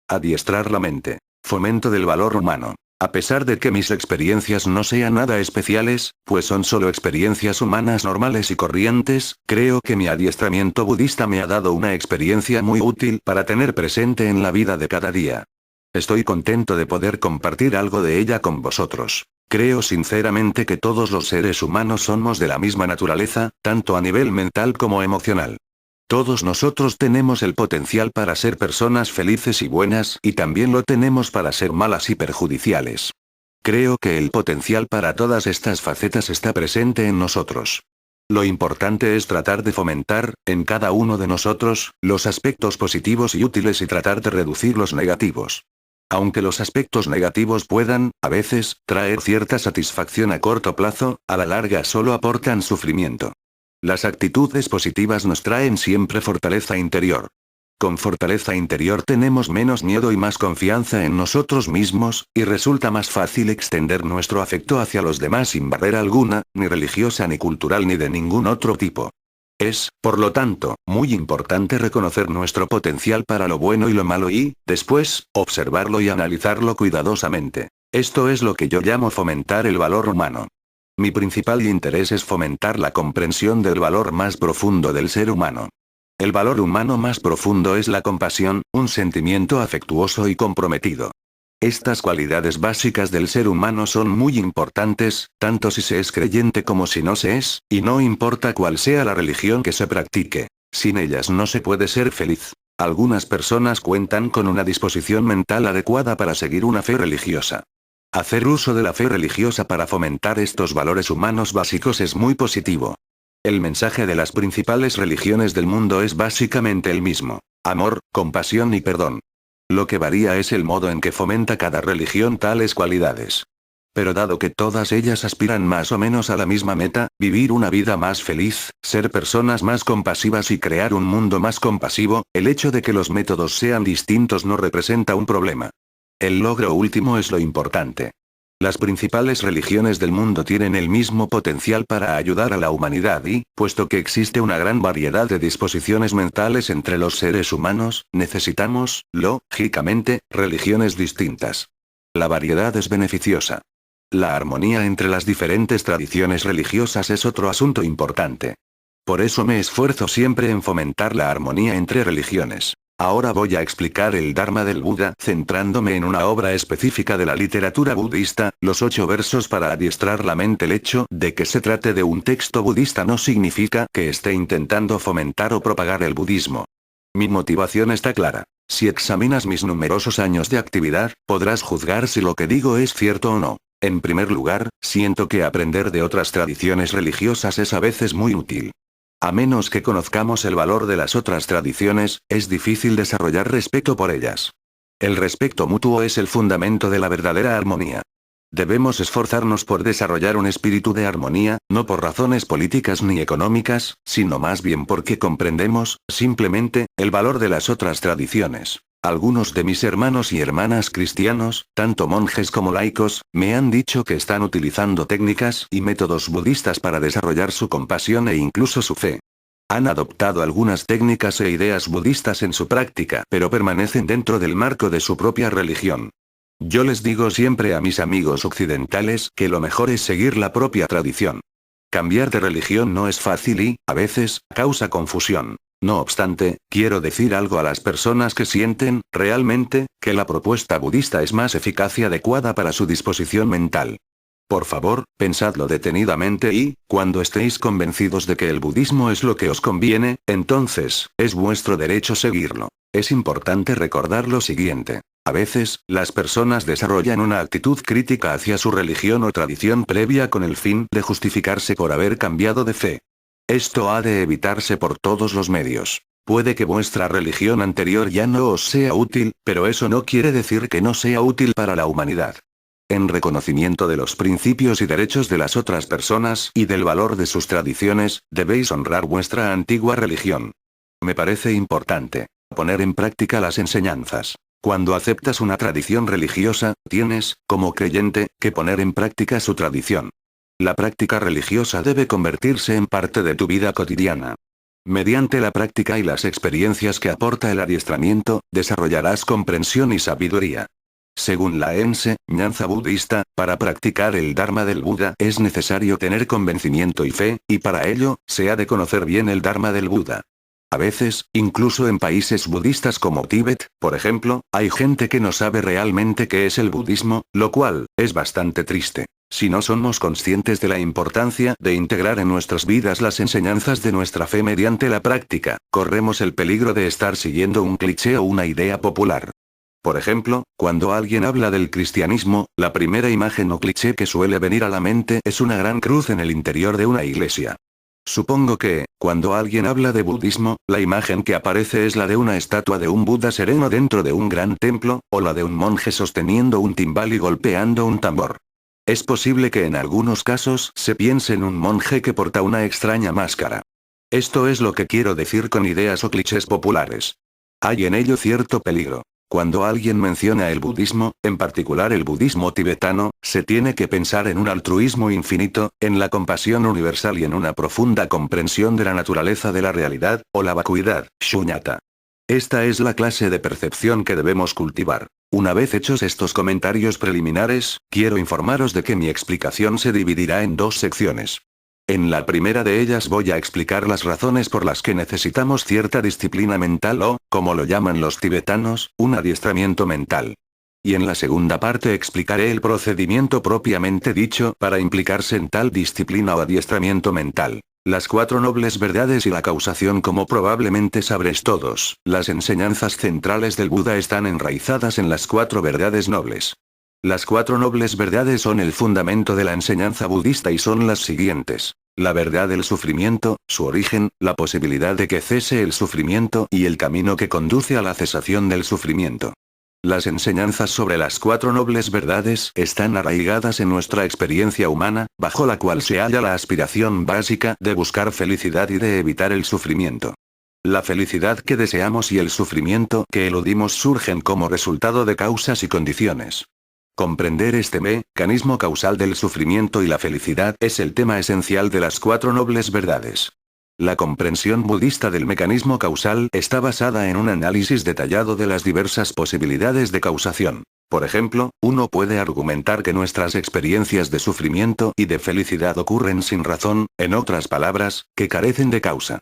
Adiestrar la mente. Fomento del valor humano. A pesar de que mis experiencias no sean nada especiales, pues son solo experiencias humanas normales y corrientes, creo que mi adiestramiento budista me ha dado una experiencia muy útil para tener presente en la vida de cada día. Estoy contento de poder compartir algo de ella con vosotros. Creo sinceramente que todos los seres humanos somos de la misma naturaleza, tanto a nivel mental como emocional. Todos nosotros tenemos el potencial para ser personas felices y buenas, y también lo tenemos para ser malas y perjudiciales. Creo que el potencial para todas estas facetas está presente en nosotros. Lo importante es tratar de fomentar, en cada uno de nosotros, los aspectos positivos y útiles y tratar de reducir los negativos. Aunque los aspectos negativos puedan, a veces, traer cierta satisfacción a corto plazo, a la larga solo aportan sufrimiento. Las actitudes positivas nos traen siempre fortaleza interior. Con fortaleza interior tenemos menos miedo y más confianza en nosotros mismos, y resulta más fácil extender nuestro afecto hacia los demás sin barrera alguna, ni religiosa ni cultural ni de ningún otro tipo. Es, por lo tanto, muy importante reconocer nuestro potencial para lo bueno y lo malo y, después, observarlo y analizarlo cuidadosamente. Esto es lo que yo llamo fomentar el valor humano. Mi principal interés es fomentar la comprensión del valor más profundo del ser humano. El valor humano más profundo es la compasión, un sentimiento afectuoso y comprometido. Estas cualidades básicas del ser humano son muy importantes, tanto si se es creyente como si no se es, y no importa cuál sea la religión que se practique. Sin ellas no se puede ser feliz. Algunas personas cuentan con una disposición mental adecuada para seguir una fe religiosa. Hacer uso de la fe religiosa para fomentar estos valores humanos básicos es muy positivo. El mensaje de las principales religiones del mundo es básicamente el mismo: amor, compasión y perdón. Lo que varía es el modo en que fomenta cada religión tales cualidades. Pero dado que todas ellas aspiran más o menos a la misma meta, vivir una vida más feliz, ser personas más compasivas y crear un mundo más compasivo, el hecho de que los métodos sean distintos no representa un problema. El logro último es lo importante. Las principales religiones del mundo tienen el mismo potencial para ayudar a la humanidad y, puesto que existe una gran variedad de disposiciones mentales entre los seres humanos, necesitamos, lógicamente, religiones distintas. La variedad es beneficiosa. La armonía entre las diferentes tradiciones religiosas es otro asunto importante. Por eso me esfuerzo siempre en fomentar la armonía entre religiones. Ahora voy a explicar el Dharma del Buda centrándome en una obra específica de la literatura budista, los 8 versos para adiestrar la mente. El hecho de que se trate de un texto budista no significa que esté intentando fomentar o propagar el budismo. Mi motivación está clara. Si examinas mis numerosos años de actividad, podrás juzgar si lo que digo es cierto o no. En primer lugar, siento que aprender de otras tradiciones religiosas es a veces muy útil. A menos que conozcamos el valor de las otras tradiciones, es difícil desarrollar respeto por ellas. El respeto mutuo es el fundamento de la verdadera armonía. Debemos esforzarnos por desarrollar un espíritu de armonía, no por razones políticas ni económicas, sino más bien porque comprendemos, simplemente, el valor de las otras tradiciones. Algunos de mis hermanos y hermanas cristianos, tanto monjes como laicos, me han dicho que están utilizando técnicas y métodos budistas para desarrollar su compasión e incluso su fe. Han adoptado algunas técnicas e ideas budistas en su práctica, pero permanecen dentro del marco de su propia religión. Yo les digo siempre a mis amigos occidentales que lo mejor es seguir la propia tradición. Cambiar de religión no es fácil y, a veces, causa confusión. No obstante, quiero decir algo a las personas que sienten, realmente, que la propuesta budista es más eficaz y adecuada para su disposición mental. Por favor, pensadlo detenidamente y, cuando estéis convencidos de que el budismo es lo que os conviene, entonces, es vuestro derecho seguirlo. Es importante recordar lo siguiente. A veces, las personas desarrollan una actitud crítica hacia su religión o tradición previa con el fin de justificarse por haber cambiado de fe. Esto ha de evitarse por todos los medios. Puede que vuestra religión anterior ya no os sea útil, pero eso no quiere decir que no sea útil para la humanidad. En reconocimiento de los principios y derechos de las otras personas y del valor de sus tradiciones, debéis honrar vuestra antigua religión. Me parece importante poner en práctica las enseñanzas. Cuando aceptas una tradición religiosa, tienes, como creyente, que poner en práctica su tradición. La práctica religiosa debe convertirse en parte de tu vida cotidiana. Mediante la práctica y las experiencias que aporta el adiestramiento, desarrollarás comprensión y sabiduría. Según la enseñanza budista, para practicar el Dharma del Buda es necesario tener convencimiento y fe, y para ello, se ha de conocer bien el Dharma del Buda. A veces, incluso en países budistas como Tíbet, por ejemplo, hay gente que no sabe realmente qué es el budismo, lo cual, es bastante triste. Si no somos conscientes de la importancia de integrar en nuestras vidas las enseñanzas de nuestra fe mediante la práctica, corremos el peligro de estar siguiendo un cliché o una idea popular. Por ejemplo, cuando alguien habla del cristianismo, la primera imagen o cliché que suele venir a la mente es una gran cruz en el interior de una iglesia. Supongo que, cuando alguien habla de budismo, la imagen que aparece es la de una estatua de un Buda sereno dentro de un gran templo, o la de un monje sosteniendo un timbal y golpeando un tambor. Es posible que en algunos casos se piense en un monje que porta una extraña máscara. Esto es lo que quiero decir con ideas o clichés populares. Hay en ello cierto peligro. Cuando alguien menciona el budismo, en particular el budismo tibetano, se tiene que pensar en un altruismo infinito, en la compasión universal y en una profunda comprensión de la naturaleza de la realidad, o la vacuidad, shunyata. Esta es la clase de percepción que debemos cultivar. Una vez hechos estos comentarios preliminares, quiero informaros de que mi explicación se dividirá en dos secciones. En la primera de ellas voy a explicar las razones por las que necesitamos cierta disciplina mental o, como lo llaman los tibetanos, un adiestramiento mental. Y en la segunda parte explicaré el procedimiento propiamente dicho para implicarse en tal disciplina o adiestramiento mental. Las 4 nobles verdades y la causación. Como probablemente sabréis todos, las enseñanzas centrales del Buda están enraizadas en las 4 verdades nobles. Las 4 nobles verdades son el fundamento de la enseñanza budista y son las siguientes. La verdad del sufrimiento, su origen, la posibilidad de que cese el sufrimiento y el camino que conduce a la cesación del sufrimiento. Las enseñanzas sobre las 4 nobles verdades están arraigadas en nuestra experiencia humana, bajo la cual se halla la aspiración básica de buscar felicidad y de evitar el sufrimiento. La felicidad que deseamos y el sufrimiento que eludimos surgen como resultado de causas y condiciones. Comprender este mecanismo causal del sufrimiento y la felicidad es el tema esencial de las 4 nobles verdades. La comprensión budista del mecanismo causal está basada en un análisis detallado de las diversas posibilidades de causación. Por ejemplo, uno puede argumentar que nuestras experiencias de sufrimiento y de felicidad ocurren sin razón, en otras palabras, que carecen de causa.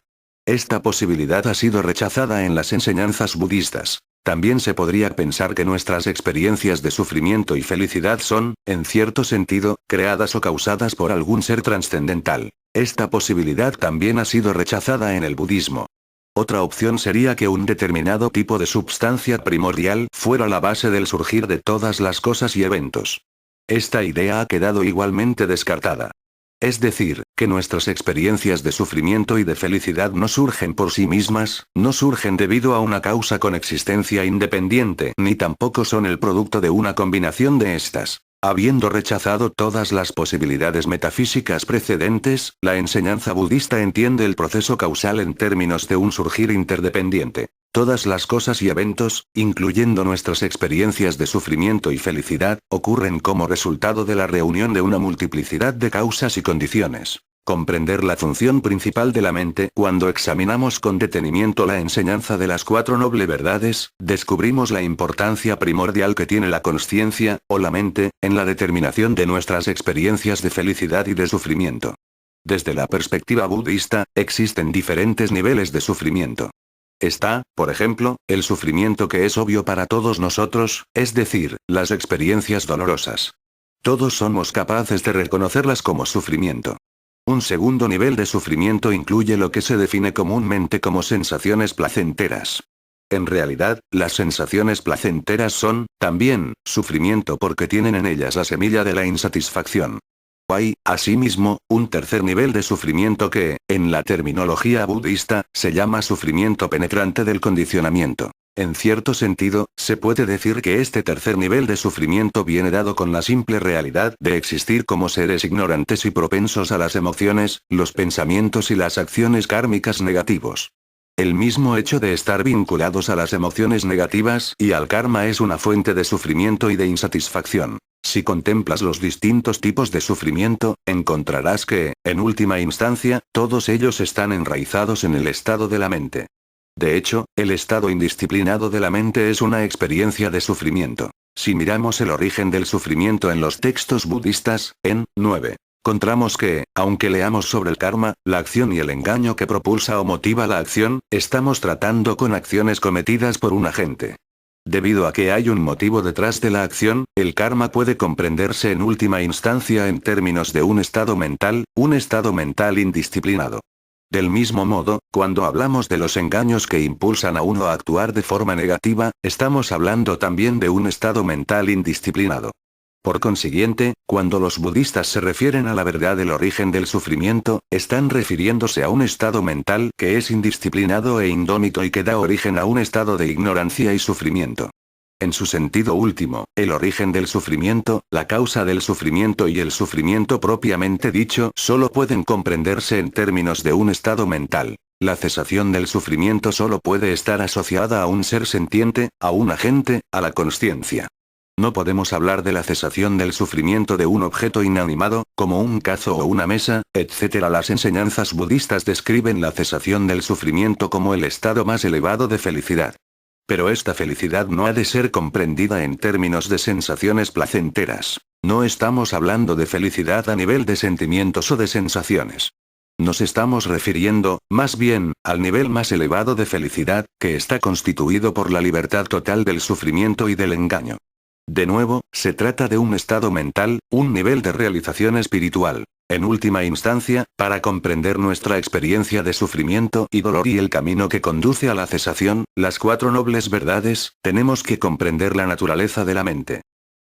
Esta posibilidad ha sido rechazada en las enseñanzas budistas. También se podría pensar que nuestras experiencias de sufrimiento y felicidad son, en cierto sentido, creadas o causadas por algún ser trascendental. Esta posibilidad también ha sido rechazada en el budismo. Otra opción sería que un determinado tipo de substancia primordial fuera la base del surgir de todas las cosas y eventos. Esta idea ha quedado igualmente descartada. Es decir, que nuestras experiencias de sufrimiento y de felicidad no surgen por sí mismas, no surgen debido a una causa con existencia independiente, ni tampoco son el producto de una combinación de estas. Habiendo rechazado todas las posibilidades metafísicas precedentes, la enseñanza budista entiende el proceso causal en términos de un surgir interdependiente. Todas las cosas y eventos, incluyendo nuestras experiencias de sufrimiento y felicidad, ocurren como resultado de la reunión de una multiplicidad de causas y condiciones. Comprender la función principal de la mente. Cuando examinamos con detenimiento la enseñanza de las 4 nobles verdades, descubrimos la importancia primordial que tiene la consciencia, o la mente, en la determinación de nuestras experiencias de felicidad y de sufrimiento. Desde la perspectiva budista, existen diferentes niveles de sufrimiento. Está, por ejemplo, el sufrimiento que es obvio para todos nosotros, es decir, las experiencias dolorosas. Todos somos capaces de reconocerlas como sufrimiento. Un segundo nivel de sufrimiento incluye lo que se define comúnmente como sensaciones placenteras. En realidad, las sensaciones placenteras son, también, sufrimiento porque tienen en ellas la semilla de la insatisfacción. Hay, asimismo, un tercer nivel de sufrimiento que, en la terminología budista, se llama sufrimiento penetrante del condicionamiento. En cierto sentido, se puede decir que este tercer nivel de sufrimiento viene dado con la simple realidad de existir como seres ignorantes y propensos a las emociones, los pensamientos y las acciones kármicas negativos. El mismo hecho de estar vinculados a las emociones negativas y al karma es una fuente de sufrimiento y de insatisfacción. Si contemplas los distintos tipos de sufrimiento, encontrarás que, en última instancia, todos ellos están enraizados en el estado de la mente. De hecho, el estado indisciplinado de la mente es una experiencia de sufrimiento. Si miramos el origen del sufrimiento en los textos budistas, en 9. Encontramos que, aunque leamos sobre el karma, la acción y el engaño que propulsa o motiva la acción, estamos tratando con acciones cometidas por un agente. Debido a que hay un motivo detrás de la acción, el karma puede comprenderse en última instancia en términos de un estado mental indisciplinado. Del mismo modo, cuando hablamos de los engaños que impulsan a uno a actuar de forma negativa, estamos hablando también de un estado mental indisciplinado. Por consiguiente, cuando los budistas se refieren a la verdad del origen del sufrimiento, están refiriéndose a un estado mental que es indisciplinado e indómito y que da origen a un estado de ignorancia y sufrimiento. En su sentido último, el origen del sufrimiento, la causa del sufrimiento y el sufrimiento propiamente dicho solo pueden comprenderse en términos de un estado mental. La cesación del sufrimiento solo puede estar asociada a un ser sentiente, a un agente, a la consciencia. No podemos hablar de la cesación del sufrimiento de un objeto inanimado, como un cazo o una mesa, etc. Las enseñanzas budistas describen la cesación del sufrimiento como el estado más elevado de felicidad. Pero esta felicidad no ha de ser comprendida en términos de sensaciones placenteras. No estamos hablando de felicidad a nivel de sentimientos o de sensaciones. Nos estamos refiriendo, más bien, al nivel más elevado de felicidad, que está constituido por la libertad total del sufrimiento y del engaño. De nuevo, se trata de un estado mental, un nivel de realización espiritual. En última instancia, para comprender nuestra experiencia de sufrimiento y dolor y el camino que conduce a la cesación, las 4 nobles verdades, tenemos que comprender la naturaleza de la mente.